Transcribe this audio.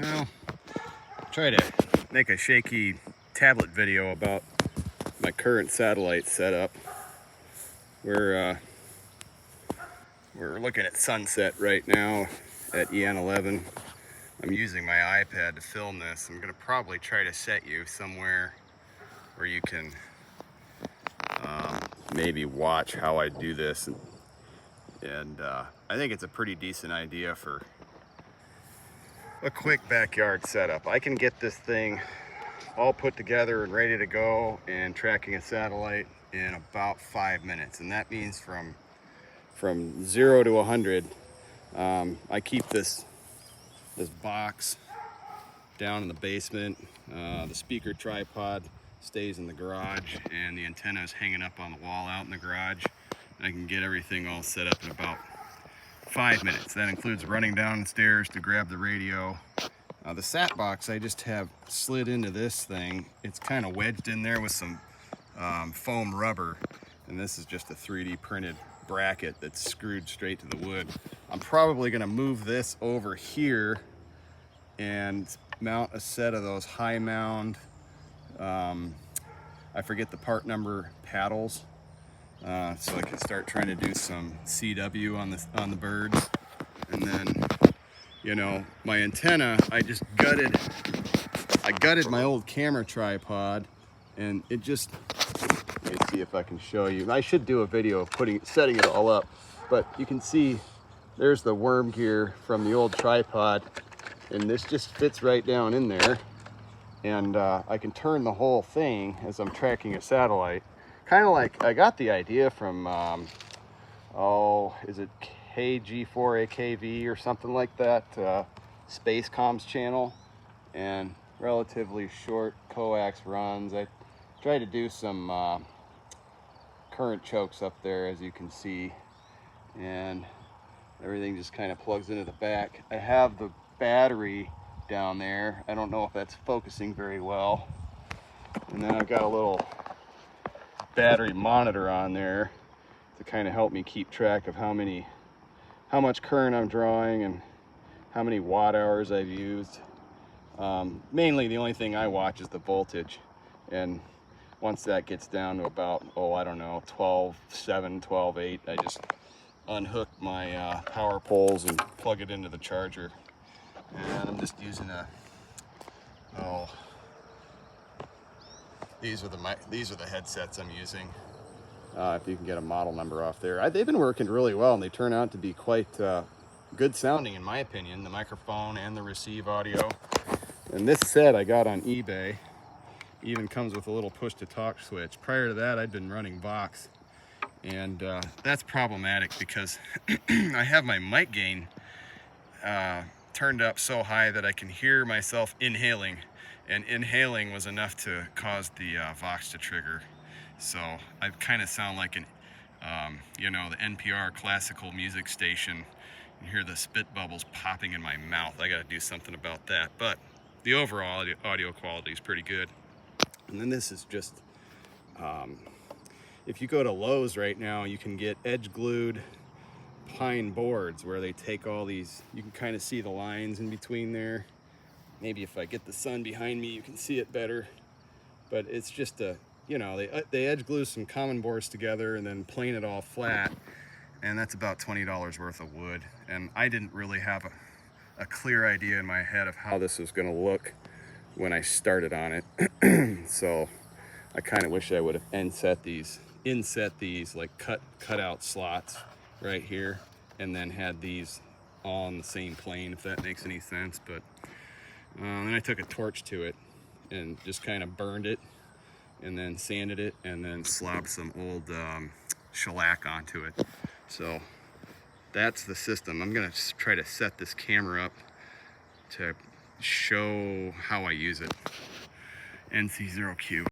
Well, try to make a shaky tablet video about my current satellite setup. We're looking at sunset right now at EN11. I'm using my iPad to film this. I'm gonna probably try to set you somewhere where you can maybe watch how I do this, and I think it's a pretty decent idea for a quick backyard setup. I can get this thing all put together and ready to go and tracking a satellite in about 5 minutes, and that means from 0 to 100. I keep this box down in the basement. The speaker tripod stays in the garage, and the antenna is hanging up on the wall out in the garage. I can get everything all set up in about 5 minutes. That includes running downstairs to grab the radio. The sat box I just have slid into this thing. It's kind of wedged in there with some foam rubber, and this is just a 3D printed bracket that's screwed straight to the wood. I'm probably going to move this over here and mount a set of those high mound, I forget the part number, paddles, so I can start trying to do some CW on the birds. And then, you know, my antenna, I gutted my old camera tripod, and it just, let me see if I can show you. I should do a video of setting it all up, but you can see there's the worm gear from the old tripod, and this just fits right down in there. And I can turn the whole thing as I'm tracking a satellite. Kind of like, I got the idea from, is it KG4AKV or something like that, Space Comms channel, and relatively short coax runs. I tried to do some current chokes up there, as you can see, and everything just kind of plugs into the back. I have the battery down there. I don't know if that's focusing very well. And then I've got a little battery monitor on there to kind of help me keep track of how much current I'm drawing and how many watt hours I've used. Mainly the only thing I watch is the voltage, and once that gets down to about, I don't know, 12.7, 12.8, I just unhook my power poles and plug it into the charger. And I'm just using these are the headsets I'm using. If you can get a model number off there. They've been working really well, and they turn out to be quite good sounding, in my opinion, the microphone and the receive audio. And this set I got on eBay. Even comes with a little push to talk switch. Prior to that, I'd been running Vox, and that's problematic because I have my mic gain turned up so high that I can hear myself inhaling, and inhaling was enough to cause the Vox to trigger. So I kind of sound like you know, the NPR classical music station. You hear the spit bubbles popping in my mouth. I got to do something about that, but the overall audio quality is pretty good. And then this is just, if you go to Lowe's right now, you can get edge glued pine boards where they take all these, you can kind of see the lines in between there. Maybe if I get the sun behind me, you can see it better. But it's just you know, they edge glue some common boards together and then plane it all flat, and that's about $20 worth of wood. And I didn't really have a clear idea in my head of how this was going to look when I started on it. So I kind of wish I would have inset these like cut out slots right here, and then had these all on the same plane, if that makes any sense. But then I took a torch to it and just kind of burned it, and then sanded it, and then slobbed some old shellac onto it. So that's the system. I'm gonna try to set this camera up to show how I use it. NC0Q.